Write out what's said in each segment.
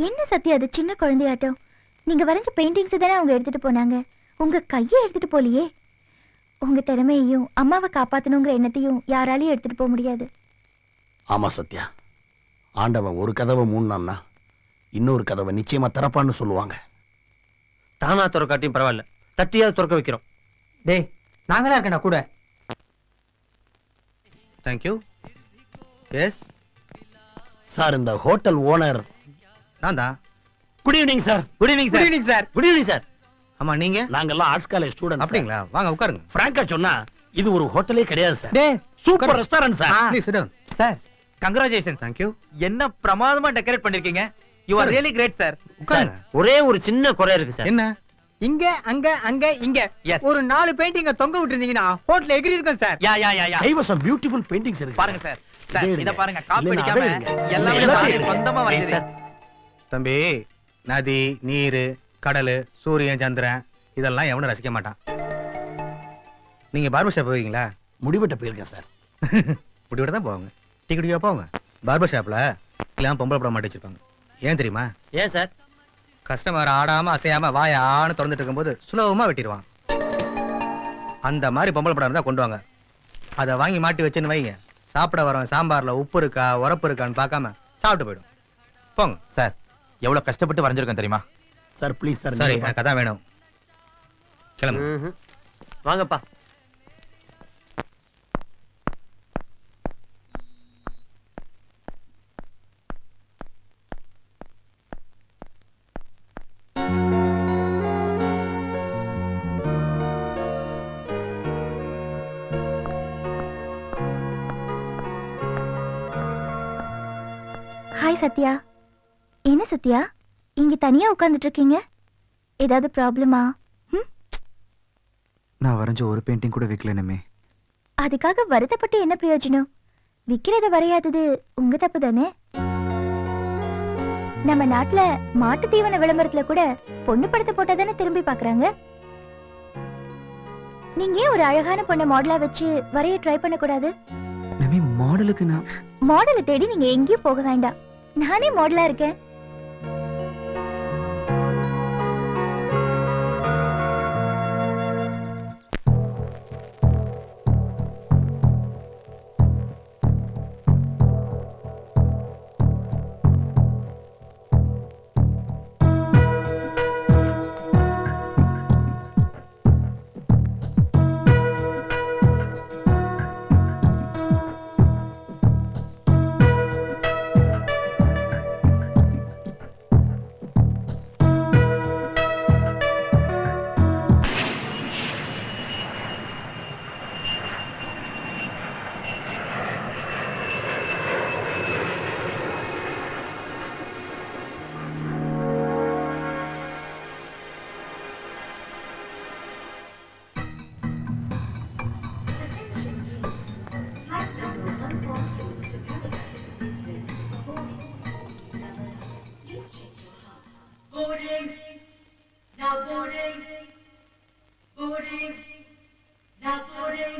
என்ன சத்யா, அது சின்ன குழந்தையாட்டம். நீங்க வரைஞ்ச பெயிண்டிங்ஸ் தானே அவங்க எடுத்துட்டு போனாங்க, உங்க கையை எடுத்துட்டு போலியே. உங்க திறமையையும் அம்மாவை காப்பாத்தணுங்கிற எண்ணத்தையும் யாராலையும் எடுத்துட்டு போக முடியாது. ஆமா சத்யா, ஆண்டவன் ஒரு கதவை மூடினான்னா இன்னொரு கதவை நிச்சயமா திறப்பான்னு சொல்லுவாங்க. தானா திறக்காட்டியும் பரவாயில்ல, தட்டியாவது திறக்க வைக்கிறோம். டேய், நாங்களா இருக்கேன் கூட. தேங்க்யூ. எஸ் சார், இந்த ஹோட்டல் ஓனர் நான் தான். Good evening sir. Good evening sir. Good evening sir. Good evening sir. ஆமா, நீங்க? நாங்கெல்லாம் ஆர்ட்ஸ் காலேஜ் ஸ்டூடெண்ட். அப்படிங்களா? வாங்க உட்காருங்க. பிராங்கா சொன்னா இது ஒரு ஹோட்டலே கிடையாது சார், டேய், super restaurant sir. Please sit down. Sir, congratulations. Thank you. என்ன பிரமாதமா டெக்கரேட் பண்ணிருக்கீங்க. You are really great sir. உட்காருங்க. ஒரே ஒரு சின்ன குறை இருக்கு சார். என்ன? இங்க அங்க அங்க இங்க Yes. ஒரு 4 பெயிண்டிங்க தொங்க விட்டுருந்தீங்கன்னா ஹோட்டல் எகிரி இருக்கும் சார். யா யா யா யா. கைவசம் பியூட்டிஃபுல் பெயிண்டிங்ஸ் இருக்கு பாருங்க சார். சார் இதே இத பாருங்க, காப்பி இல்லைன்னா அடிக்காம அதே இருங்க. எல்லாமே எல்லாத்தையும் நானே எடுங்க. சொந்தமா வரைஞ்சது சார். தம்பி, நதி, நீர், கடல், சூரியன், சந்திரன் இதெல்லாம் எவனும் ரசிக்க மாட்டான். நீங்க பார்பர் ஷாப் போவீங்களா? முடிவெட்ட போயிருக்கேன் சார். முடிவிட தான் போவாங்க. டீ குடிக்க போவாங்க. பார்பர் ஷாப்ல எல்லாம் பொம்பளை படம் மாட்டி வச்சிருப்பாங்க. ஏன் தெரியுமா? ஏன் சார்? கஸ்டமர் ஆடாம அசையாம வாயான்னு திறந்துட்டு இருக்கும்போது சுலபமா வெட்டிடுவான். அந்த மாதிரி பொம்பளை படம் இருந்தா கொண்டு வாங்க. அதை வாங்கி மாட்டி வச்சுன்னு வைங்க, சாப்பிட வரவன் சாம்பார்ல உப்பு இருக்கா உரப்பு இருக்கான்னு பார்க்காம சாப்பிட்டு போயிடும். போங்க. சார். எவ்வளவு கஷ்டப்பட்டு வரைஞ்சிருக்கேன் தெரியுமா? Sir please sir. சரி, எனக்கு அதான் வேணும். கிளம்பு. ம்ஹும். வாங்கப்பா. ஹாய் சத்யா. என்ன சத்யா, இங்க தனியா உட்கார்ந்துட்டு இருக்கீங்க? ஏதாவது ப்ராப்ளமா? நான் வரைஞ்ச ஒரு பெயிண்டிங் கூட விற்கலனுமே. அதுக்காக வருத்தப்பட்டு என்ன பிரயோஜனம்? விக்கிறத வரையாதது உங்க தப்பு தானே. நம்ம நாட்டுல மாட்டு தீவன விளம்பரத்துல கூட பொண்ணு படத்தை போட்டா தானே திரும்பி பாக்குறாங்க. நீங்க ஏன் ஒரு அழகான பொண்ணை மாடலா வச்சு வரைய ட்ரை பண்ண கூடாது? நமே, மாடலுக்கு நான் மாடலை தேடி நீங்க எங்கேயும் போக வேண்டாம், நானே மாடலா இருக்கேன். Boarding. Now boarding. Boarding. Now boarding.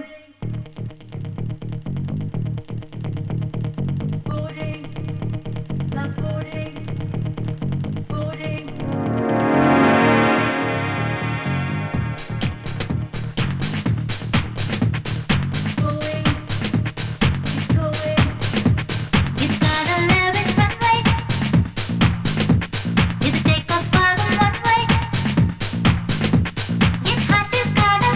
Boarding. Now boarding. Boarding. Going. Keep going. You gotta live it one way. You take off on one way. You have to gotta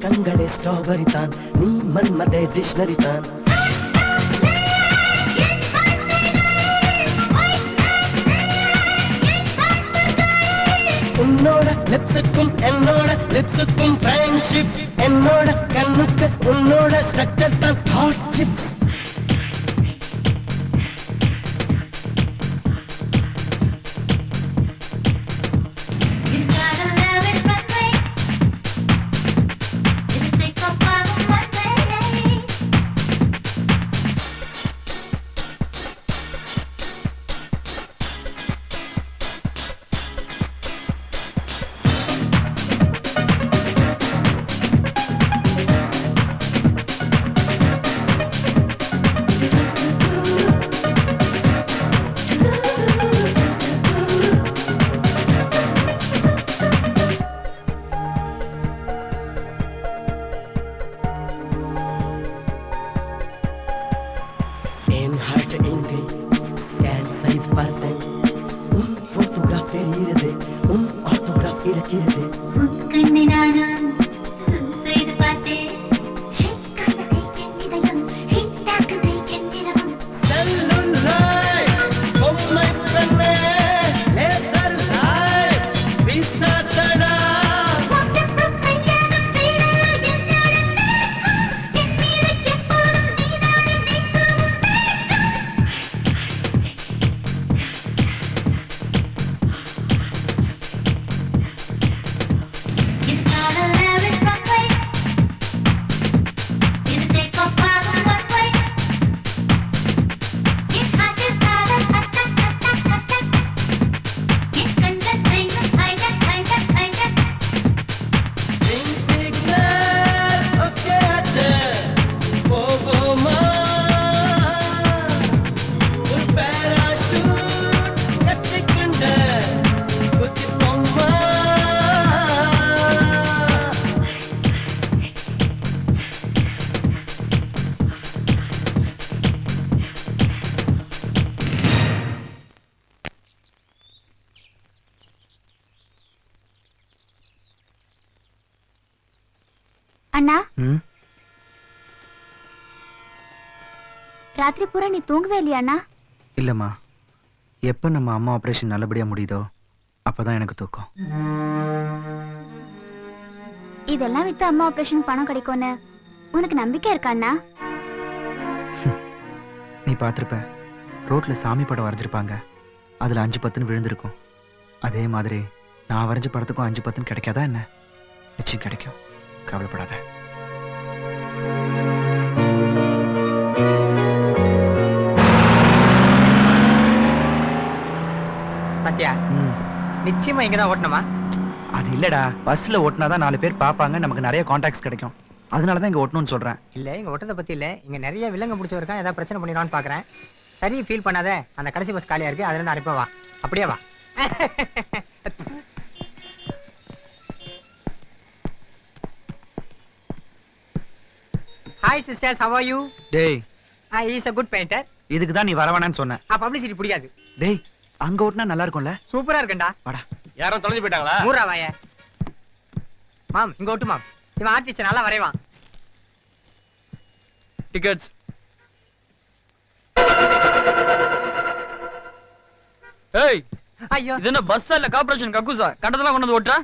கண்களே ஸ்ட்ராபெரி தான், நீ மன்மதே டிக்ஷனரி தான். உன்னோட லிப்ஸுக்கும் என்னோட லிப்ஸுக்கும் friendship, என்னோட கண்ணுக்கு உன்னோட structure தான் ஹாட் சிப்ஸ். அண்ணா, ம் ராத்திரி பூரா நீ தூங்கவே இல்லையா அண்ணா? இல்லைம்மா, எப்போ நம்ம அம்மா ஆப்ரேஷன் நல்லபடியாக முடியுதோ அப்பதான் எனக்கு தூக்கம். இதெல்லாம் வித்து அம்மா ஆபரேஷன் பணம் கிடைக்கும்னு உனக்கு நம்பிக்கை இருக்கா அண்ணா? நீ பார்த்துருப்ப, ரோட்ல சாமி படம் வரைஞ்சிருப்பாங்க, அதில் 5-10 விழுந்திருக்கும். அதே மாதிரி நான் வரைஞ்ச படத்துக்கும் 5-10 கிடைக்காதா என்ன? நிச்சயம் கிடைக்கும், கவலைப்படாத. சத்யா, நிச்சயமா இங்கதான் ஓட்டணுமா? அது இல்லடா, பஸ்ல ஓட்டினாதான் 4 பேர் பார்ப்பாங்க, நமக்கு நிறைய கான்டாக்ட்ஸ் கிடைக்கும். அதனாலதான் இங்க ஓட்டணும்னு சொல்றேன். இல்ல, இங்க ஓட்டத்தை பத்தி இல்ல, இங்க நிறைய வில்லங்க பிடிச்சவருக்கான், ஏதாவது பிரச்சனை பண்ணிடுவான்னு பாக்குறேன். சரி, ஃபீல் பண்ணாத, அந்த கடைசி பஸ் காலியா இருக்கு, அதுல இருந்து அனுப்ப வா. அப்படியே வா. Hi sisters, how are you? டேய், he is a good painter. இதுக்கு தான் நீ வரவேணான்னு சொன்ன. பப்ளிசிட்டி பிடிக்காது. டேய், அங்க ஓட்டினா நல்லா இருக்கும்ல? சூப்பரா இருக்கேன்டா. வாடா. யாரும் தொலைஞ்சு போயிட்டாங்களா? மூரா வாய. மாம், இங்க ஓட்டு மாம். இவன் ஆர்டிஸ்ட் நல்லா வரைவான். டிக்கெட்ஸ். ஏய், ஐயோ, இது என்ன பஸ் இல்ல கார்ப்பரேஷன் கக்கூசா? கட்டதெல்லாம் கொண்டு வந்து ஓட்டுறா?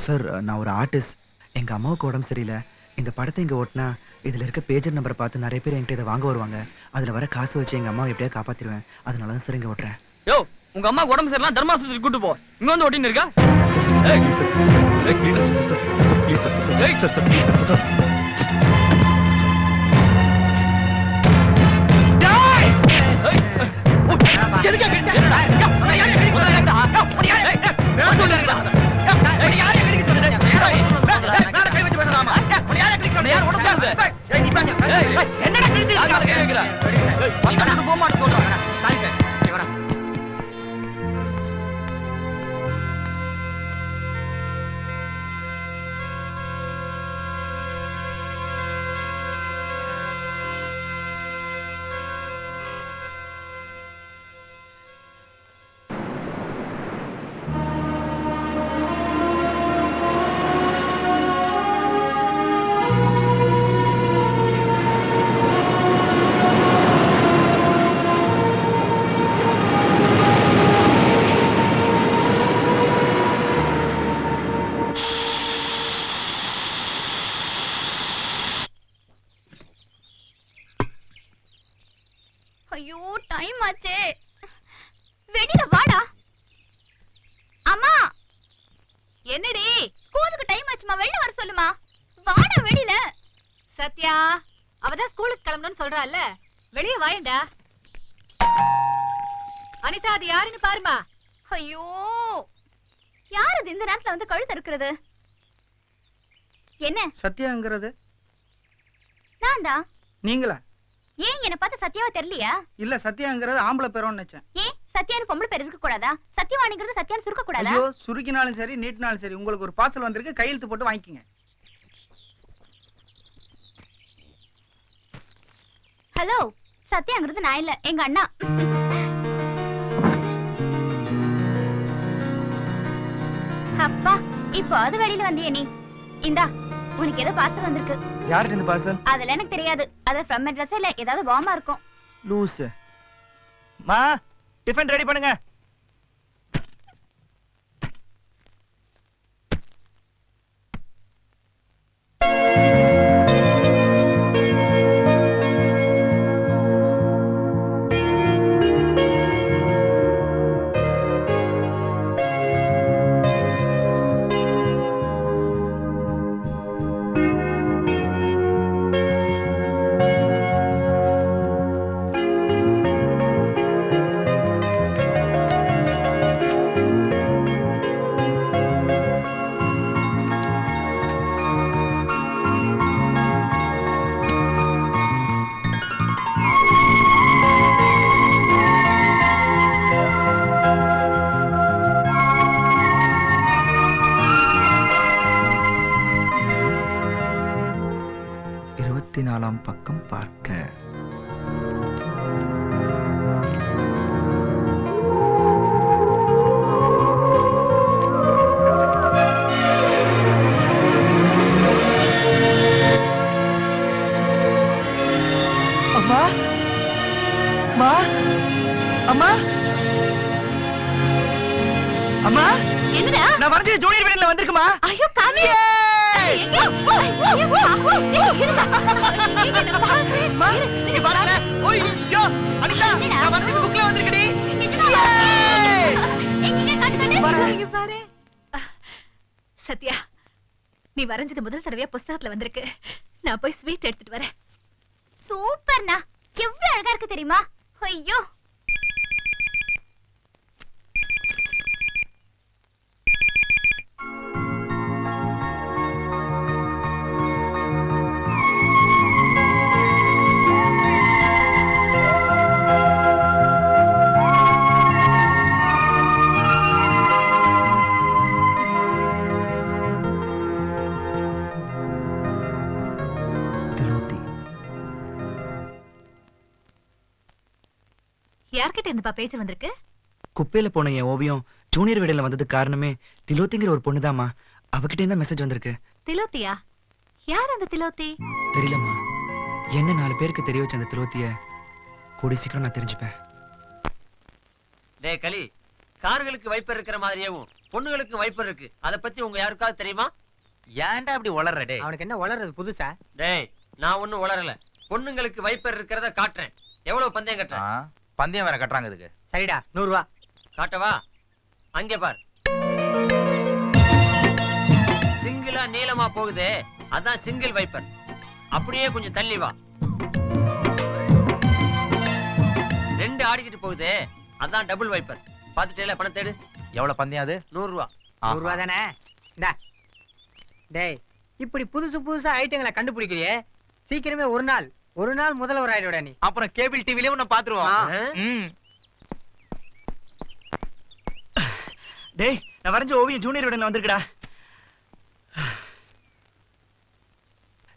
சார், நான் ஒரு ஆர்டிஸ்ட். எங்க அம்மாவுக்கு உடம்பு சரியில்லை. இந்த படத்தை இங்க ஓட்டினா இதுல இருக்க பேஜர் நம்பரை பார்த்து நிறைய பேர் என்கிட்ட இதை வாங்க வருவாங்க. அதுல வர காசு வச்சு எங்க அம்மாவை எப்படியா காப்பாத்திடுவேன். அதனால தான் சார் இங்க ஓட்டுறேன். யோ, உங்க அம்மா உடம்பு சரியில்லை, தர்மாஸ்பத்திரிக்கு கூட்டு போ. இங்க வந்து ஓட்டின்னு இருக்கா? ஐயோ டைம் ஆச்சே. வெளியில வாடா. அம்மா என்னடி ஸ்கூலுக்கு டைம் ஆச்சுமா, வெளில வர சொல்லுமா. வாடா வெளியில. சத்யா, அவதான் ஸ்கூலுக்கு கிளம்பணும்னு சொல்றாள்ல, வெளியே வாயேண்டா. அனிதா, அது யாருன்னு பாருமா. ஐயோ யார் அது இந்த நேரத்துல வந்து கழுத்து இருக்கிறது? என்ன சத்யாங்கிறது நான் தான். நீங்களா? ஏன் என்ன பார்த்து சத்யாவா தெரியலையா? இல்ல, சத்யாங்கிறது ஆம்பளை பேரோன்னு நினைச்சேன். ஏன் சத்யான்னு பொம்பளை பேர் இருக்க கூடாதா? சத்யவாணிங்கிறது சத்யான்னு சுருக்க கூடாதா? ஐயோ, சுருக்கினாலும் சரி நீட்டினாலும் சரி, உங்களுக்கு ஒரு பார்சல் வந்திருக்கு, கையெழுத்து போட்டு வாங்கிக்கங்க. ஹலோ, சத்யாங்கிறது நான் இல்ல, எங்க அண்ணா. அப்பா இப்போ அது வெளியில வந்தியே நீ. இந்தா உனக்கு ஏதோ பார்சல் வந்திருக்கு. யார்கிட்ட இந்த பார்சல்? அதெல்லாம் எனக்கு தெரியாது. அது ஃப்ரம் அட்ரஸ் இல்ல ஏதாவது பாமா இருக்கும். லூஸ். மா, டிஃபன் ரெடி பண்ணுங்க. பக்கம் பார்க்க. அம்மா, அம்மா, அம்மா, அம்மா, என்னடா? நான் வரைஞ்ச ஜூனியர் விடன்ல வந்திருக்குமா? ஐயோ காமி. சத்யா, நீ வரைஞ்சது முதல் தடவையா புஸ்தகத்துல வந்திருக்கு. நான் போய் ஸ்வீட் எடுத்துட்டு வரேன். சூப்பர்ண்ணா, எவ்வளவு அழகா இருக்கு தெரியுமா? ஐயோ யார்கிட்ட இருந்துப்பா பேச்சு வந்திருக்கு? குப்பையில போன என் ஓவியம் ஜூனியர் விடல வந்ததுக்கு காரணமே திலோத்திங்கிற ஒரு பொண்ணுதாம்மா. அவகிட்ட இருந்தா மெசேஜ் வந்திருக்கு. திலோத்தியா? யார் அந்த திலோத்தி? தெரியலம்மா. என்ன 4 பேருக்கு தெரிய வச்ச அந்த திலோத்திய கூடி சீக்கிரம் நான் தெரிஞ்சுப்பேன். டேய் களி, கார்களுக்கு வைப்பர் இருக்கிற மாதிரியும் பொண்ணுங்களுக்கு வைப்பர் இருக்கு. அத பத்தி உங்க யாருக்காவது தெரியுமா? ஏன்டா அப்படி வளர்ற டே? அவனுக்கு என்ன வளர்றது புதுசா? டேய், நான் ஒண்ணும் வளரல. பொண்ணுங்களுக்கு வைப்பர் இருக்கிறத காட்டுறேன். எவ்வளவு பந்தயம் கட்டுறேன்? பந்தயம் வேற கட்டுறாங்க இதுக்கு. சரிடா, 100 ரூபா. காட்டவா? அங்கே பார். சிங்கிளா நீளமா போகுதே, அதான் சிங்கிள் வைப்பர். அப்படியே கொஞ்சம் தள்ளி வா. 2 ஆடிக்கிட்டு போகுதே, அதான் டபுள் வைப்பர். பாத்துட்டேல, பணம் தேடு. எவ்வளவு பந்தயம் அது? 100 ரூபா. 100 ரூபா தானே? இந்தா. டேய், இப்படி புதுசு புதுசா ஐட்டங்களை கண்டுபிடிக்கிறியே, சீக்கிரமே ஒரு நாள் முதல்வர் ஆயிடுடா நீ. அப்புறம் கேபிள் டிவிலே உன்னை பாத்துருவோம். டேய், நான் வரைஞ்ச ஓவியம் ஜூனியர் விடன்ல வந்திருக்குடா.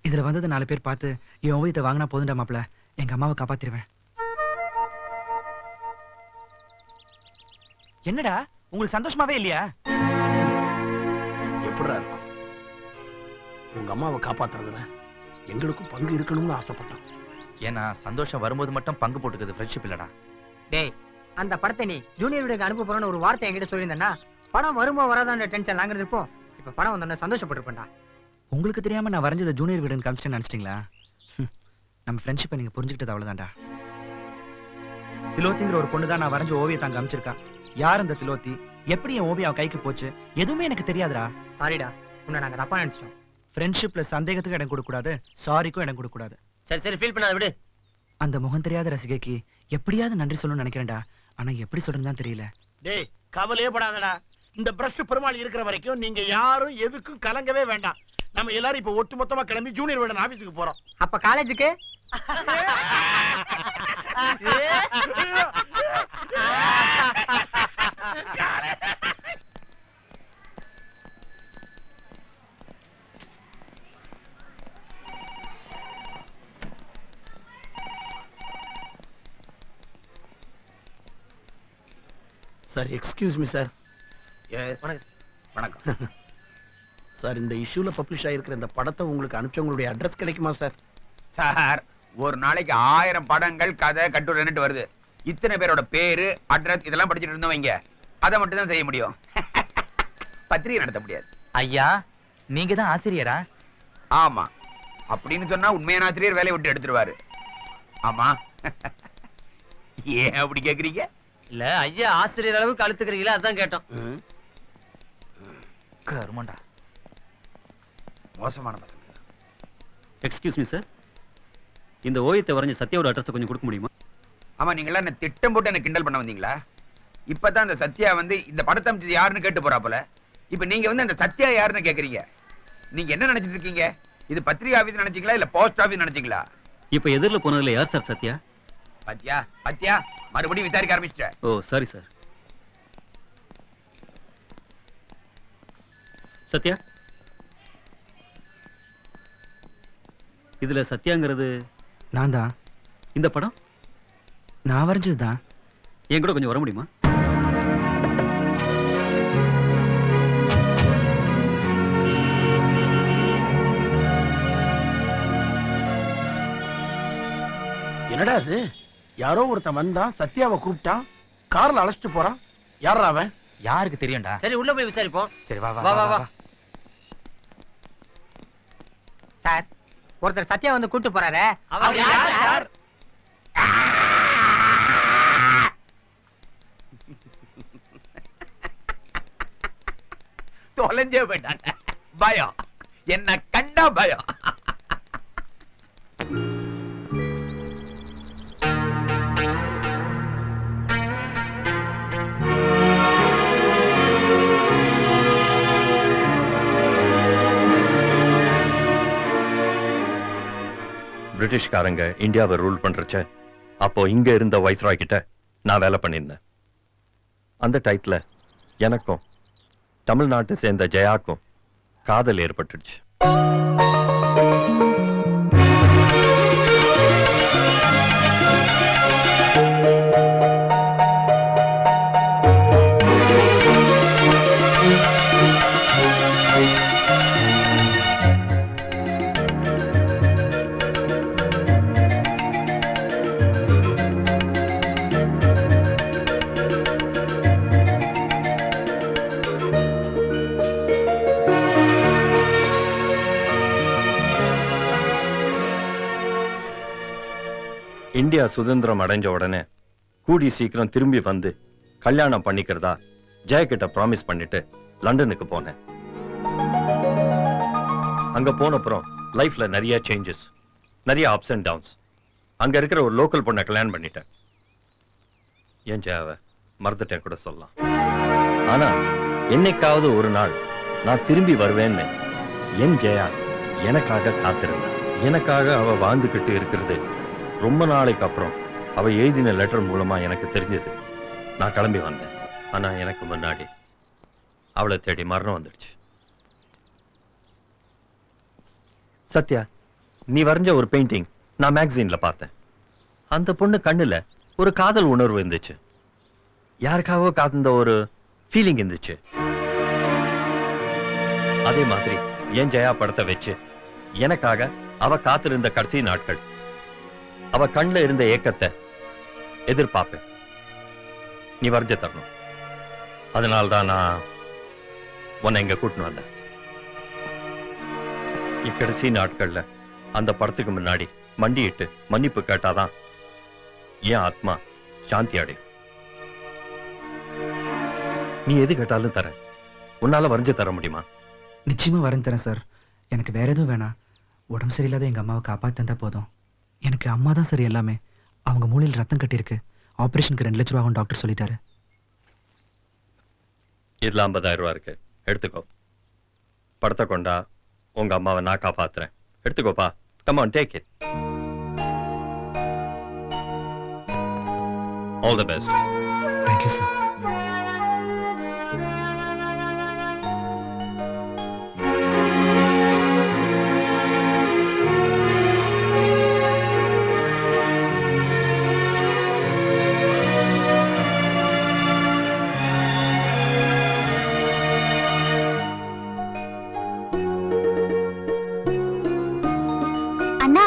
இதுல வந்தது 4 பேர் பார்த்து என் ஓவியத்தை வாங்கினா போதுண்டா மாப்ள. எங்க அம்மாவை காப்பாத்திருவேன். என்னடா உங்களுக்கு சந்தோஷமாவே இல்லையா? எப்படிடா இருக்கும்? உங்க அம்மாவை காப்பாத்துறதுல எங்களுக்கும் பங்கு இருக்கணும்னு ஆசைப்பட்டோம். ஏன்னா சந்தோஷம் வரும்போது மட்டும் பங்கு போட்டுக்கிறது ஃப்ரெண்ட்ஷிப் இல்லடா. டேய், அந்த படத்தை நீ ஜூனியர் வீடுக்கு அனுப்ப போறேன்னு ஒரு வார்த்தை என்கிட்ட சொல்லியிருந்தேன்னா படம் வருமா வராதான்ற டென்ஷன் நாங்க இருப்போம். இப்ப படம் வந்தோன்னா சந்தோஷப்பட்டிருப்பேன்டா. உங்களுக்கு தெரியாம நான் வரைஞ்சது ஜூனியர் வீடுன்னு காமிச்சிட்டேன்னு நினைச்சிட்டீங்களா? நம்ம ஃப்ரெண்ட்ஷிப்பை நீங்க புரிஞ்சுக்கிட்டது அவ்வளவுதான்டா. திலோத்திங்கிற ஒரு பொண்ணு தான் நான் வரைஞ்ச ஓவியத்தை அங்க அமைச்சிருக்கா. யார் அந்த திலோத்தி, எப்படி என் ஓவியம் அவ கைக்கு போச்சு, எதுவுமே எனக்கு தெரியாதுடா. சாரிடா, உன்னை நாங்க தப்பா நினைச்சிட்டோம். ஃப்ரெண்ட்ஷிப்ல சந்தேகத்துக்கு இடம் கொடுக்க கூடாது, சாரிக்கும் இடம் கொடுக்க கூடாது. சரி சரி ஃபீல் பண்ணாத விடு. அந்த முகம் தெரியாத ரசிகைக்கு எப்படியாவது நன்றி சொல்லணும்னு நினைக்கிறேன்டா. ஆனா எப்படி சொல்றதுன்னு தான் தெரியல. டேய் கவலையே படாதடா. இந்த பிரஷ் பெருமாள் இருக்கிற வரைக்கும் நீங்க யாரும் எதுக்கும் கலங்கவே வேண்டாம். நம்ம எல்லாரும் இப்ப ஒட்டு மொத்தமா கிளம்பி ஜூனியர் வேடன் ஆபீஸுக்கு போறோம். அப்ப காலேஜுக்கு சார் எக்ஸ்கியூஸ் மீ சார். வணக்கம் சார் இந்த இஷ்யூல பப்ளிஷ் ஆயிருக்கிற இந்த படத்தை உங்களுக்கு அனுப்பிச்சவங்களுடைய அட்ரஸ் கிடைக்குமா சார்? சார் ஒரு நாளைக்கு 1000 படங்கள் கதை கட்டுரைன்னுட்டு வருது. இத்தனை பேரோட பேரு அட்ரஸ் இதெல்லாம் படிச்சுட்டு இருந்தவங்க அதை மட்டும் தான் செய்ய முடியும். பத்திரிகை நடத்த முடியாது. ஐயா நீங்க தான் ஆசிரியரா? ஆமா, அப்படின்னு சொன்னா உண்மையான ஆசிரியர் வேலையை விட்டு எடுத்துருவாரு. ஆமா. ஏன் அப்படி கேக்குறீங்க? இல்ல ஐயா ஆசிரியர் அளவுக்கு அழுத்துக்கிறீங்களா, அதான் கேட்டோம். கருமண்டா, மோசமான பசங்க. எக்ஸ்கியூஸ் மீ சார், இந்த ஓவியத்தை வரைஞ்ச சத்யாவோட அட்ரஸ் கொஞ்சம் கொடுக்க முடியுமா? ஆமா, நீங்களா என்ன திட்டம் போட்டு என்ன கிண்டல் பண்ண வந்தீங்களா? இப்பதான் அந்த சத்யா வந்து இந்த படத்தை அமைச்சது யாருன்னு கேட்டு போறா போல. இப்ப நீங்க வந்து அந்த சத்யா யாருன்னு கேக்குறீங்க. நீங்க என்ன நினைச்சிட்டு இருக்கீங்க? இது பத்திரிகை ஆபீஸ் நினைச்சீங்களா இல்ல போஸ்ட் ஆபீஸ் நினைச்சீங்களா? இப்ப எதிரில் போனதுல யார் சார் சத்யா? பத்தியா பத்தியா மறுபடியும் விசாரிக்க ஆரம்பிச்சிட்ட. ஓ சாரி சார். சத்யா, இதுல சத்யாங்கிறது நான் தான். இந்த படம் நான் வரைஞ்சதுதான். என் கூட கொஞ்சம் வர முடியுமா? என்னடா அது? யாரோ ஒருத்தன் வந்தான், சத்யாவை கூப்பிட்டான், கார்ல அழைச்சிட்டு போறான். யாரா அவன்? யாருக்கு தெரியும்டா? சரி உள்ள போய் விசாரிப்போம். சரி வா வா வா வா. சார், ஒருத்தர் சத்யா வந்து கூட்டு போறாரு. அவர் யார் சார்? தொலைஞ்சே போயிட்டாங்க. பயம், என்ன கண்டா பயம். பிரிட்டிஷ்காரங்க இந்தியாவை ரூல் பண்றச்ச அப்போ இங்க இருந்த வைஸ்ராய் கிட்ட நான் வேலை பண்ணியிருந்தேன். அந்த டைத்துல எனக்கும் தமிழ்நாட்டை சேர்ந்த ஜெயாக்கும் காதல் ஏற்பட்டுடுச்சு. இந்தியா சுதந்திரம் அடைஞ்ச உடனே கூடி சீக்கிரம் திரும்பி வந்து கல்யாணம் பண்ணிக்கிறதா ஜெயகிட்ட ப்ராமிஸ் பண்ணிட்டு லண்டனுக்கு போனேன். அங்க போனப்புறம் லைஃப்ல நிறைய சேஞ்சஸ், நிறைய அப்ஸ் அண்ட் டவுன்ஸ். அங்க இருக்கிற ஒரு லோக்கல் பொண்ணை கல்யாணம் பண்ணிட்டேன். ஏன் ஜெயாவை மறந்துட்டேன் கூட சொல்லலாம். ஆனா என்னைக்காவது ஒரு நாள் நான் திரும்பி வருவேன்னு என் ஜெயா எனக்காக காத்திருந்தேன். எனக்காக அவ வாழ்ந்துகிட்டு இருக்கிறது ரொம்ப நாளைக்கு அப்புறம் அவ எழுதின லெட்டர் மூலமா எனக்கு தெரிஞ்சது. நான் கிளம்பி வந்தேன். ஆனா எனக்கு முன்னாடி அவளை தேடி மரணம் வந்துடுச்சு. சத்யா, நீ வரைஞ்ச ஒரு பெயிண்டிங் நான் மேகசின்ல பார்த்தேன். அந்த பொண்ணு கண்ணுல ஒரு காதல் உணர்வு இருந்துச்சு. யாருக்காகவோ காந்த ஒரு ஃபீலிங் இருந்துச்சு. அதே மாதிரி என் ஜெயா படத்தை வச்சு எனக்காக அவ காத்திருந்த கடைசி நாட்கள், அவ கண்ணுல இருந்த ஏக்கத்தை எதிர்பார்ப்பேன். நீ வரைஞ்ச தரணும். அதனால்தான் நான் உன்னை இங்க கூட்டின்னு வந்தேன். இக்கடைசி நாட்கள்ல அந்த படத்துக்கு முன்னாடி மண்டியிட்டு மன்னிப்பு கேட்டாதான் என் ஆத்மா சாந்தி அடை. நீ எது கேட்டாலும் தரேன். உன்னால வரைஞ்சு தர முடியுமா? நிச்சயமா வரைஞ்சு தரேன் சார். எனக்கு வேற எதுவும் வேணாம். உடம்பு சரியில்லாத எங்க அம்மாவை காப்பாத்தந்தா போதும். எனக்கு அம்மா தான் சரி எல்லாமே. அவங்க மூளையில் ரத்தம் கட்டியிருக்கு. ஆபரேஷனுக்கு 2 லட்சம் ரூபா ஆகும் டாக்டர் சொல்லிட்டாரு. இதுல 50,000 ரூபா இருக்கு, எடுத்துக்கோ. படத்தை கொண்டா, உங்க அம்மாவை நான் காப்பாத்துறேன். எடுத்துக்கோப்பா. Come on, take it. All the best. Thank you sir. அண்ணா,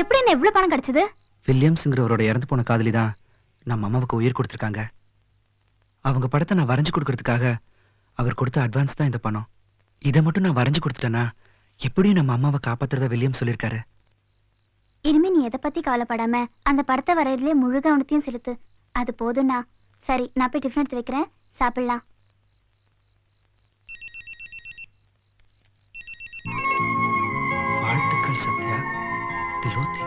எப்படி என்ன எவ்வளவு பணம் கிடைச்சது? வில்லியம்ஸ்ங்கிறவரோட இறந்து போன காதலி தான் நம்ம அம்மாவுக்கு உயிர் கொடுத்துருக்காங்க. அவங்க படத்தை நான் வரைஞ்சு கொடுக்கறதுக்காக அவர் கொடுத்த அட்வான்ஸ் தான் இந்த பணம். இதை மட்டும் நான் வரைஞ்சு கொடுத்துட்டேன்னா எப்படியும் நம்ம அம்மாவை காப்பாத்துறதா வில்லியம் சொல்லியிருக்காரு. இனிமே நீ எதை பத்தி கவலைப்படாம அந்த படத்தை வரையிலே முழு கவனத்தையும் செலுத்து. அது போதும்ண்ணா. சரி, நான் போய் டிஃபன் எடுத்து வைக்கிறேன், சாப்பிடலாம். வாழ்த்துக்கள் சத்யா. திலோத்தி.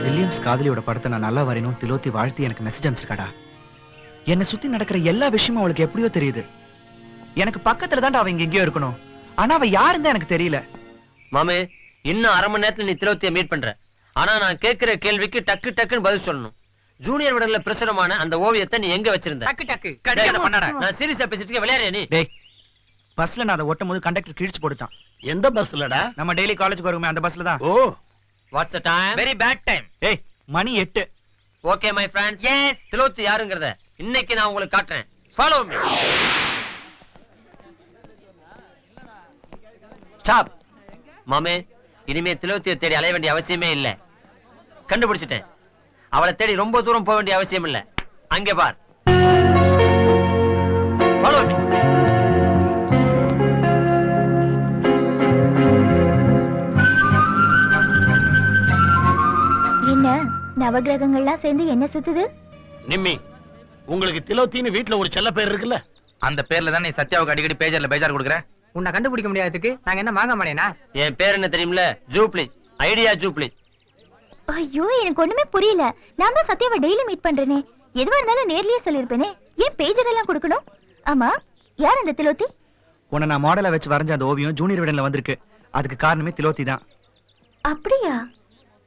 வில்லியம்ஸ் காதலியோட படத்தை நான் நல்லா வரையணும் திலோத்தி வாழ்த்தி எனக்கு மெசேஜ் அனுப்பிச்சிருக்காடா. என்னை சுத்தி நடக்கிற எல்லா விஷயமும் அவளுக்கு எப்படியோ தெரியுது. எனக்கு பக்கத்துல தான் அவ இங்க எங்கேயோ இருக்கணும். ஆனா அவ யாருன்னு தான் எனக்கு தெரியல. மாமே, இன்னும் 1/2 மணி நேரத்துல நீ திலோத்தியை மீட் பண்ற. ஆனா நான் கேட்கிற கேள்விக்கு டக்கு டக்குன்னு பதில் சொல்லணும். ஜூனியர் விடல பிரசுரமான அந்த ஓவியத்தை நீ எங்க வச்சிருந்த? டக்கு டக்கு கடிக்காத பண்ணாடா. நான் சீரியஸா பேசிட்டு இருக்கேன், விளையாடுறியா நீ? டேய், பஸ்ல நான் அதை ஒட்டும் போது கண்டக்டர் கிழிச்சு போட்டுட்டான். எந்த பஸ்லடா? நம்ம டெய்லி காலேஜுக்கு வருமே அந்த பஸ்ல தான். Oh, what's the time? Very bad time. ஏய், மணி 8. Okay my friends, yes, Thilothi யாருங்கறத இன்னைக்கு நான் உங்களுக்கு காட்டுறேன். Follow me. ஸ்டாப். மாமே, இனிமே திலோத்தியை தேடி அலைய வேண்டிய அவசியமே இல்ல. கண்டுபிடிச்சிட்டேன். அவளை தேடி ரொம்ப தூரம் போக வேண்டிய அவசியம் இல்ல. அங்கே பார். Follow me. என்ன நவகிரகங்கள்லாம் சேர்ந்து என்ன சுத்துது? நிம்மி, உங்களுக்கு திலோத்தின்னு வீட்ல ஒரு செல்ல பேர் இருக்குல்ல? அந்த பேர்ல தான் நீ சத்யாவுக்கு அடிக்கடி பேஜர்ல பேஜார் கொடுக்குற. உன்னை கண்டுபிடிக்க முடியாததுக்கு நாங்க என்ன மாங்க மாட்டேனா? என் பேர் என்ன தெரியுமில்ல? ஜூப்ளி. Idea jubilee. ஐயோ, எனக்கு ஒண்ணுமே புரியல. நான் தான் சத்யாவை டெய்லி மீட் பண்றேனே. எதுவா இருந்தாலும் நேர்லயே சொல்லிருப்பேனே. ஏன் பேஜர் எல்லாம் கொடுக்கணும்? ஆமா, யார் அந்த திலோத்தி? உன்னை நான் மாடலா வச்சு வரைஞ்ச அந்த ஓவியம் ஜூனியர் விடன்ல வந்திருக்கு. அதுக்கு காரணமே திலோத்தி தான். அப்படியா?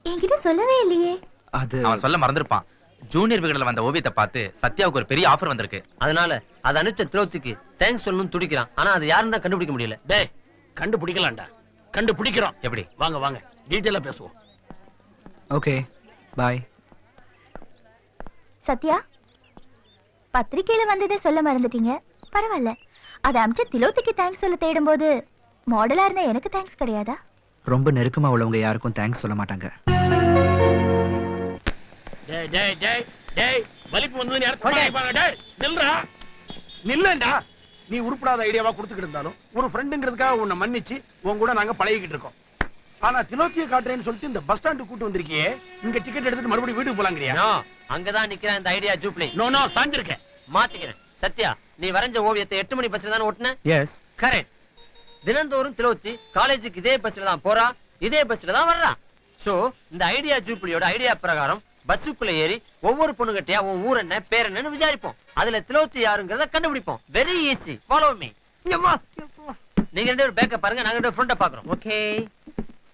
என்கிட்ட சொல்லவே இல்லையே. அது அவன் சொல்ல மறந்துருப்பான். ஜூனியர் விகடன்ல வந்த ஓவியத்தை பார்த்து சத்யாவுக்கு ஒரு பெரிய ஆஃபர் வந்திருக்கு. அதனால அதை அனுப்பிச்ச திலோத்திக்கு தேங்க்ஸ் சொல்லணும்னு துடிக்கிறான். ஆனா அது யாருன்னு தான் கண்டுபிடிக்க முடியல. டேய், கண்டுபிடிக்கலாம்டா. கண்டுபிடிக்கிறோம். எப்படி? வாங்க வாங்க, டீடைலா பேசுவோம். ஓகே, பாய். சத்யா, பத்திரிக்கையில வந்ததே சொல்ல மறந்துட்டீங்க. பரவாயில்ல. அதை அமிச்ச திலோத்திக்கு தேங்க்ஸ் சொல்ல தேடும்போது மாடலா இருந்தா எனக்கு தேங்க்ஸ் கிடையாதா? ரொம்ப நெருக்கமா உள்ளவங்க யாருக்கும் தேங்க்ஸ் சொல்ல மாட்டாங்க. டேய் டேய் டேய் டேய், வலிப்பு வந்து நீ அர்த்தம் பண்ணிப்பாங்க. டேய், நில்றா. நில்லண்டா. நீ உருப்படாத ஐடியாவா கொடுத்துக்கிட்டு இருந்தாலும் ஒரு ஃப்ரெண்டுங்கிறதுக்காக உன்னை மன்னிச்சு உன் கூட நாங்க பழகிக்கிட்டு இருக்கோம். ஆனா திலோத்தியை காட்டுறேன்னு சொல்லிட்டு இந்த பஸ் ஸ்டாண்டு கூட்டு வந்திருக்கியே, இங்க டிக்கெட் எடுத்துட்டு மறுபடியும் வீட்டுக்கு போலாங்கறியா? நோ, அங்கதான் நிக்கிறேன் இந்த ஐடியா ஜூப்ளி. நோ நோ, சாஞ்சிருக்கேன். மாத்திக்கிறேன். சத்யா, நீ வரைஞ்ச ஓவியத்தை 8 மணி பஸ்ல தானே ஓட்டுன? S, correct. தினந்தோறும் திலோத்தி காலேஜுக்கு இதே பஸ்ல தான் போறா, இதே பஸ்ல தான் வர்றா. சோ இந்த ஐடியா ஜூப்ளியோட ஐடியா பிரகாரம் பஸ்ஸுக்குள்ள ஏறி ஒவ்வொரு பொண்ணுகிட்டயா உன் ஊர் என்ன பேர் என்னன்னு விசாரிப்போம். அதுல திலோத்தி யாருங்கிறத கண்டுபிடிப்போம். Very easy. Follow me. நீங்க 2 பேரும் பேக்க பாருங்க, நாங்க 2 ஃப்ரண்ட பாக்குறோம். Okay.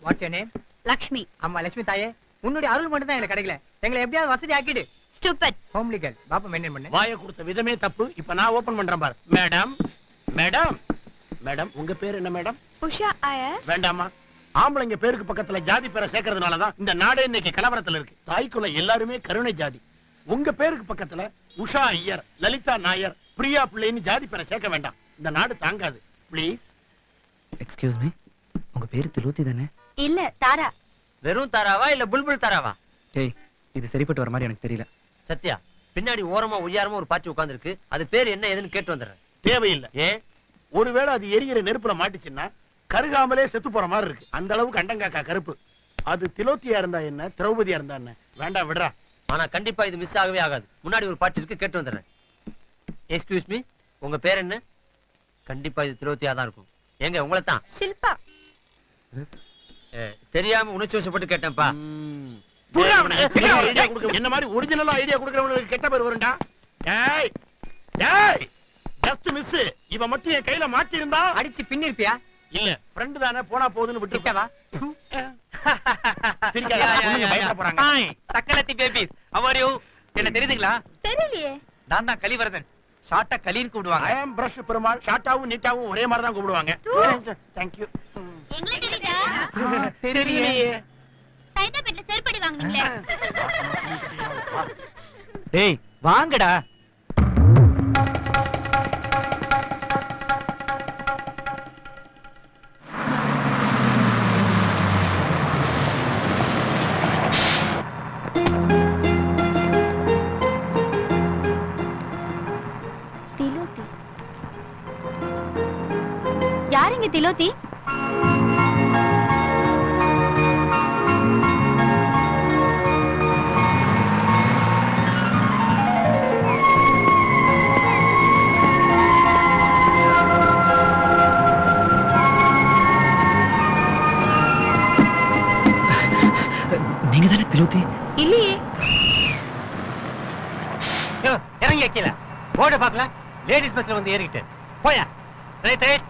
What's your name? Lakshmi. அம்மா லட்சுமி தாயே, உன்னுடைய அருள் மட்டும் தான் எனக்கு கிடைக்கல. எங்களை எப்படியாவது வசதி ஆக்கிடு. ஸ்டூபிட். Homely girl. பாப்பா மெயின்டைன் பண்ணு. வாயை கொடுத்த விதமே தப்பு. இப்ப நான் ஓபன் பண்றேன் பாரு. மேடம் மேடம் மேடம், உங்க பேர் என்ன மேடம்? உஷா ஐயர். வேண்டாமா. ஆம்பளைங்க பேருக்கு பக்கத்துல ஜாதி பேரை சேர்க்கறதுனாலதான் இந்த நாடே இன்னைக்கு கலவரத்துல இருக்கு. தாய்க்குள்ள எல்லாருமே கருணை ஜாதி. உங்க பேருக்கு பக்கத்துல உஷா ஐயர், லலிதா நாயர், பிரியா பிள்ளைன்னு ஜாதி பேரை சேர்க்க வேண்டாம். இந்த நாடு தாங்காது. ப்ளீஸ். எக்ஸ்கியூஸ் மீ, உங்க பேரு திலோத்தி தானே? இல்ல, தாரா. வெறும் தாராவா இல்ல புல்புல் தாராவா? ஏய், இது சரிப்பட்டு வர மாதிரி எனக்கு தெரியல. சத்யா, பின்னாடி ஓரமா உயரமா ஒரு பாச்சி உட்கார்ந்திருக்கு. அது பேர் என்ன ஏதுன்னு கேட்டு வந்துடுறேன். தேவையில்லை. ஏன்? ஒருவேளை அது எரியிற நெருப்புல மாட்டுச்சுன்னா கருகாமலே செத்து போற மாதிரி இருக்கு. அந்த அளவுக்கு அண்டங்காக்கா கருப்பு. அது திலோத்தியா இருந்தா என்ன, திரௌபதியா இருந்தா என்ன? வேண்டாம் விடுறா. ஆனா கண்டிப்பா இது மிஸ் ஆகவே ஆகாது. முன்னாடி ஒரு பாட்டு இருக்கு, கேட்டு வந்துடுறேன். எக்ஸ்கியூஸ் மீ, உங்க பேர் என்ன? கண்டிப்பா இது திலோத்தியா தான் இருக்கும். எங்க உங்களை தான்? ஷில்பா. தெரியாம உணர்ச்சி வசப்பட்டு கேட்டேன்ப்பா. என்ன மாதிரி ஒரிஜினலா ஐடியா கொடுக்கறவங்களுக்கு கெட்ட பேர் வரும்டா. டேய் டேய், ஜஸ்ட் மிஸ். இவ மட்டும் என் கையில மாட்டி இருந்தா அடிச்சு பின்னிருப்பியா? இல்ல, ஃப்ரெண்ட் தானே, போனா போகுதுன்னு விட்டுட்டவா. தக்கலத்தி பேபிஸ், how are you? என்ன தெரியுதுங்களா? தெரியலையே. நான் தான் கலிவரதன். ஷார்ட்டா கலின்னு கூப்பிடுவாங்க. I am brush Perumal. ஷார்ட்டாவும் நீட்டாவும் ஒரே மாதிரி தான் கூப்பிடுவாங்க. Thank you. எங்களுக்கு தெரியுதா? தெரியலையே. சைதாப்பேட்ல செருப்படி வாங்குனீங்களே. டேய் வாங்கடா. திலோத்தி. யாருங்க திலோத்தி? நீங்க தானே திலோத்தி? இல்லையே. இறங்கி வைக்கல போர்டு பார்க்கல. லேடிஸ் பஸ்ல வந்து ஏறிக்கிட்டு போயா. Right right.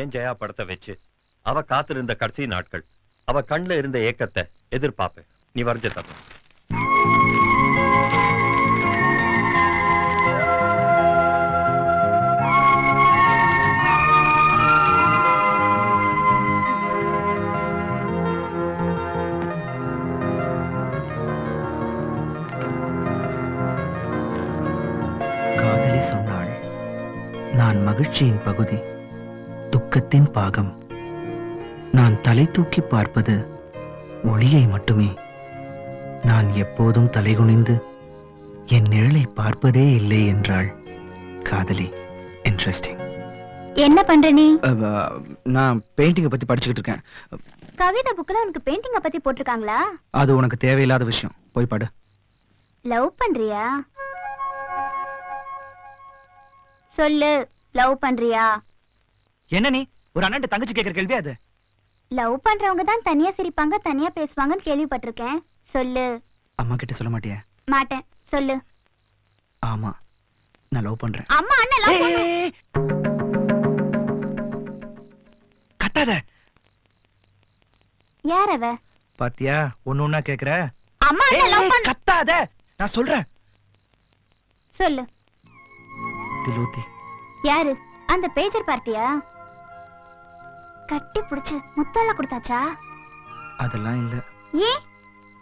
ஏன் ஜெயா படத்தை வச்சு அவ காத்திருந்த கடைசி நாட்கள், அவ கண்ணுல இருந்த ஏக்கத்தை எதிர்பார்ப்பேன். நீ வரைஞ்ச தப்பு. காதலி சொன்னாள், நான் மகிழ்ச்சியின் பகுதி, துக்கத்தின் பாகம். நான் தலை தூக்கி பார்ப்பது ஒளியை மட்டுமே. நான் எப்போதும் தலைகுனிந்து என் நிழலை பார்ப்பதே இல்லை என்றாள் காதலி. இன்ட்ரெஸ்டிங். என்ன பண்ற நீ? நான் பெயிண்டிங்கை பத்தி படிச்சுக்கிட்டு இருக்கேன். கவிதா புக்ல உனக்கு பெயிண்டிங்க பத்தி போட்டிருக்காங்களா? அது உனக்கு தேவையில்லாத விஷயம். போய் படு. லவ் பண்றியா? சொல்லு, லவ் பண்றியா? என்ன நீ ஒரு அண்ணன் தங்கச்சி கேட்கிற கேள்வி அது? லவ் பண்றவங்க தான் தனியா சிரிப்பாங்க, தனியா பேசுவாங்கன்னு கேள்விப்பட்டிருக்கேன். சொல்லு. அம்மா கிட்ட சொல்ல மாட்டியா? மாட்டேன். சொல்லு. ஆமா, நான் லவ் பண்றேன். அம்மா அண்ணன் லவ் பண்ணு. கத்தாத. யார் அவ? பாத்தியா, ஒண்ணு கேக்குற. அம்மா அண்ணன் லவ் பண்ணு. கத்தாத, நான் சொல்றேன். சொல்லு. திலோத்தி. யாரு? அந்த பேஜர் பார்ட்டியா? கட்டி புடிச்சு முத்தெல்லாம் கொடுத்தாச்சா? அதெல்லாம் இல்ல. ஏன்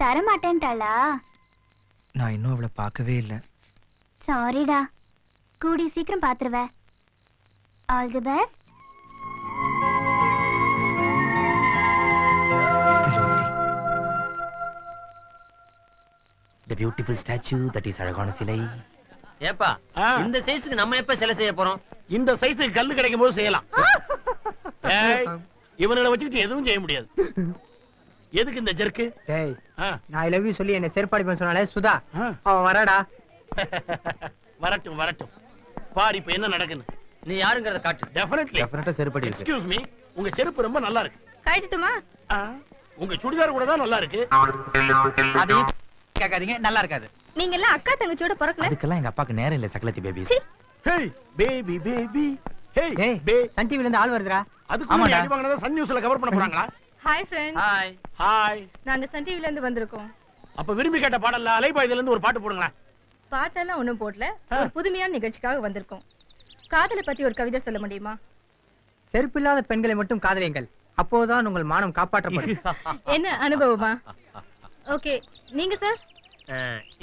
தர மாட்டேன்ட்டாளா? நான் இன்னும் அவளை பார்க்கவே இல்ல. சாரிடா. கூடி சீக்கிரம் பாத்துருவ. All the best. The beautiful statue that is அழகான சிலை. ஏப்பா, இந்த சைஸ்க்கு நம்ம எப்ப சிலை செய்ய போறோம்? இந்த சைஸுக்கு கல்லு கிடைக்கும் போது செய்யலாம். இவனை வச்சுக்கிட்டு எதுவும் செய்ய முடியாது. எதுக்கு இந்த ஜெர்க்கு? டேய், நான் ஐ லவ் யூ சொல்லி என்ன செருப்பாடி பண்ண சொன்னாலே சுதா, அவ வரடா. வரட்டும் வரட்டும். பாரு இப்ப என்ன நடக்குன்னு. நீ யாருங்கறத காட்டு. டெஃபினெட்லி செருப்படி. எக்ஸ்கியூஸ் மீ, உங்க செருப்பு ரொம்ப நல்லா இருக்கு. கழட்டட்டுமா? உங்க சுடிதார் கூட தான் நல்லா இருக்கு. அதையும் கேட்காதீங்க, நல்லா இருக்காது. நீங்க எல்லாம் அக்கா தங்கச்சியோட பிறக்கல. அதுக்கெல்லாம் எங்க அப்பாக்கு நேரம் இல்ல சக்கலத்தி babies. Hey baby baby. Hey Sun டிவில இருந்து ஆள் வருதுடா. அதுக்கு முன்னாடி அடி வாங்குனத சன் நியூஸ்ல கவர் பண்ண போறாங்களா? Hi friends. ஹாய். ஹாய். நாங்க சன் டிவில இருந்து வந்திருக்கோம். அப்ப விரும்பி கேட்ட பாடல்ல அலைபாயுதுல இருந்து ஒரு பாட்டு போடுங்களேன். பாட்டெல்லாம் ஒண்ணும் போடல. ஒரு புதுமையான நிகழ்ச்சிக்காக வந்திருக்கோம். காதலை பத்தி ஒரு கவிதை சொல்ல முடியுமா? செருப்பில்லாத பெண்களை மட்டும் காதலியுங்கள், அப்போதான் உங்கள் மானம் காப்பாற்றப்படும். என்ன அனுபவமா? ஓகே, நீங்க சார்?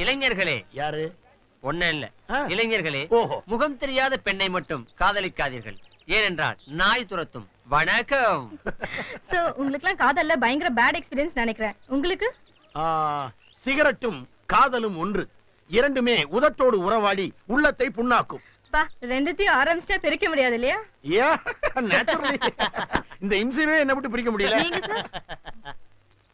இளைஞர்களே. யாரு? ஒண்ணு இல்ல. இளைஞர்களே, முகம் தெரியாத பெண்ணை மட்டும் காதலிக்காதீர்கள். ஏனென்றால் நாய் துரத்தும். வணக்கம். சோ உங்களுக்குலாம் காதல்ல பயங்கர பேட் எக்ஸ்பீரியன்ஸ் நினைக்கிறேன். உங்களுக்கு? சிகரெட்டும் காதலும் ஒன்று. இரண்டுமே உதட்டோடு உறவாடி உள்ளத்தை புண்ணாக்கும். பா, ரெண்டுத்தையும் ஆரம்பிச்சா பிரிக்க முடியாது இல்லையா? இந்த இம்சையே என்ன விட்டு பிரிக்க முடியல. நீங்க சார்?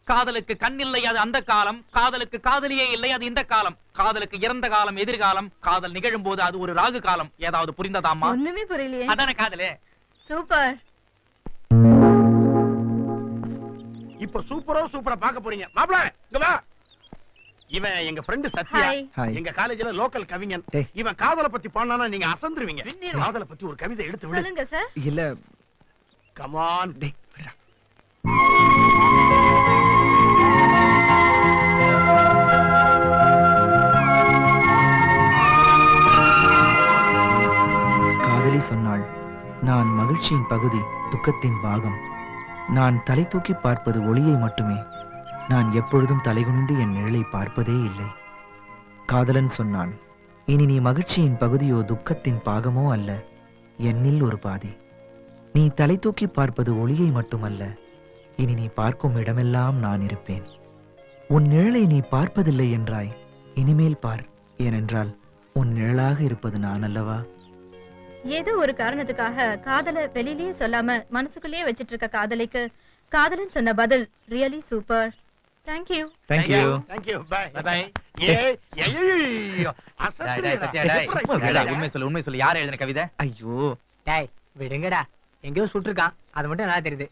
காதலுக்கு கண் இல்லை, அது அந்த காலம். காதலுக்கு காதலியே இல்லை, அது இந்த காலம். காதலுக்கு இறந்த காலம், எதிர்காலம். காதல் நிகழும் போது அது ஒரு ராகு காலம். ஏதாவது புரிந்ததாமா? ஒண்ணுமே புரியலையே. அதானே காதலே. சூப்பர். இப்ப சூப்பரா பார்க்க போறீங்க. மாப்ள இங்க வா. இவன் எங்க ஃப்ரெண்ட் சத்யா. எங்க காலேஜ்ல லோக்கல் கவிஞன். இவன் காதலை பத்தி பாடினா நீங்க அசந்துருவீங்க. காதலை பத்தி ஒரு கவிதை எடுத்து விடு. சொல்லுங்க சார். இல்ல. Come on. காதலி சொன்னாள், நான் மகிழ்ச்சியின் பகுதி, துக்கத்தின் பாகம். நான் தலை தூக்கி பார்ப்பது ஒளியை மட்டுமே. நான் எப்பொழுதும் தலைகுனிந்து என் நிழலை பார்ப்பதே இல்லை. காதலன் சொன்னான், இனி நீ மகிழ்ச்சியின் பகுதியோ துக்கத்தின் பாகமோ அல்ல, என்னில் ஒரு பாதி. நீ தலை தூக்கி பார்ப்பது ஒளியை மட்டுமல்ல, இனி நீ பார்க்கும் இடமெல்லாம் நான் இருப்பேன். உன் நிழலை நீ பார்ப்பதில்லை என்றாய், இனிமேல் பார். ஏனென்றால் உன் நிழலாக இருப்பது நான் அல்லவா? ஏதோ ஒரு காரணத்துக்காக காதலை வெளியிலேயே சொல்லாம மனசுக்குள்ளேயே வச்சிட்டு இருக்க காதலிக்கு காதலன் சொன்ன பதில் really super. Thank you. Thank you. Thank you. Bye. Bye. உண்மை சொல்லு, யார் எழுதின கவிதை? ஐயோ டேய், விடுங்கடா. எங்கேயோ சுட்டிருக்கான், அது மட்டும் நல்லா தெரியுது.